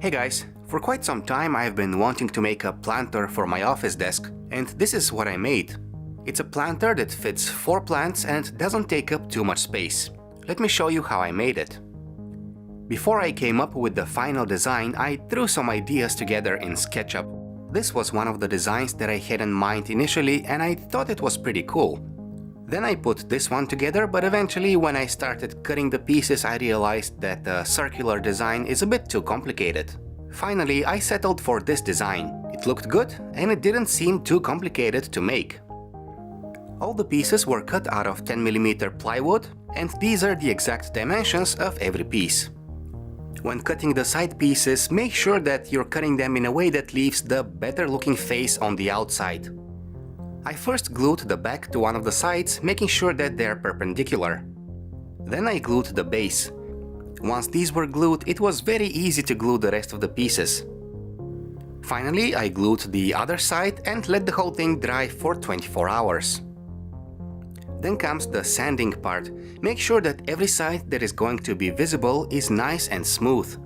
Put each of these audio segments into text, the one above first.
Hey guys, for quite some time I've been wanting to make a planter for my office desk, and this is what I made. It's a planter that fits 4 plants and doesn't take up too much space. Let me show you how I made it. Before I came up with the final design, I threw some ideas together in SketchUp. This was one of the designs that I had in mind initially, and I thought it was pretty cool. Then I put this one together, but eventually when I started cutting the pieces I realized that the circular design is a bit too complicated. Finally, I settled for this design. It looked good and it didn't seem too complicated to make. All the pieces were cut out of 10mm plywood, and these are the exact dimensions of every piece. When cutting the side pieces, make sure that you're cutting them in a way that leaves the better looking face on the outside. I first glued the back to one of the sides, making sure that they're perpendicular. Then I glued the base. Once these were glued, it was very easy to glue the rest of the pieces. Finally, I glued the other side and let the whole thing dry for 24 hours. Then comes the sanding part. Make sure that every side that is going to be visible is nice and smooth.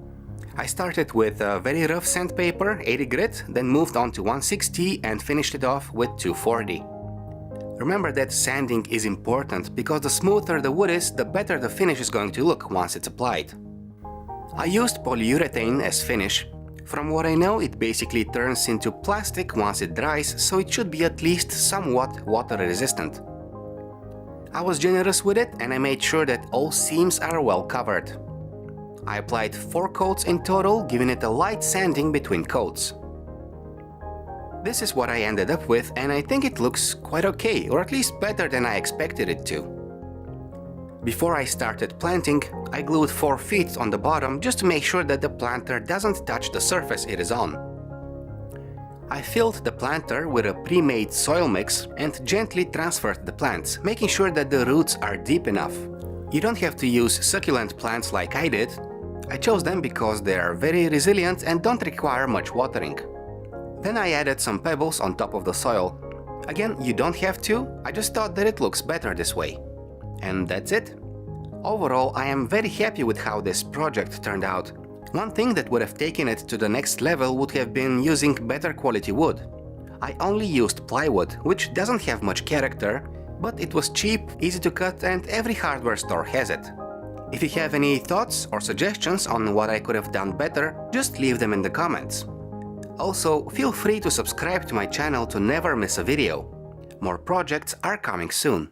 I started with a very rough sandpaper, 80 grit, then moved on to 160 and finished it off with 240. Remember that sanding is important because the smoother the wood is, the better the finish is going to look once it's applied. I used polyurethane as finish. From what I know, it basically turns into plastic once it dries, so it should be at least somewhat water resistant. I was generous with it and I made sure that all seams are well covered. I applied 4 coats in total, giving it a light sanding between coats. This is what I ended up with, and I think it looks quite okay, or at least better than I expected it to. Before I started planting, I glued 4 feet on the bottom just to make sure that the planter doesn't touch the surface it is on. I filled the planter with a pre-made soil mix and gently transferred the plants, making sure that the roots are deep enough. You don't have to use succulent plants like I did. I chose them because they are very resilient and don't require much watering. Then I added some pebbles on top of the soil. Again, you don't have to, I just thought that it looks better this way. And that's it. Overall, I am very happy with how this project turned out. One thing that would have taken it to the next level would have been using better quality wood. I only used plywood, which doesn't have much character, but it was cheap, easy to cut, and every hardware store has it. If you have any thoughts or suggestions on what I could have done better, just leave them in the comments. Also, feel free to subscribe to my channel to never miss a video. More projects are coming soon.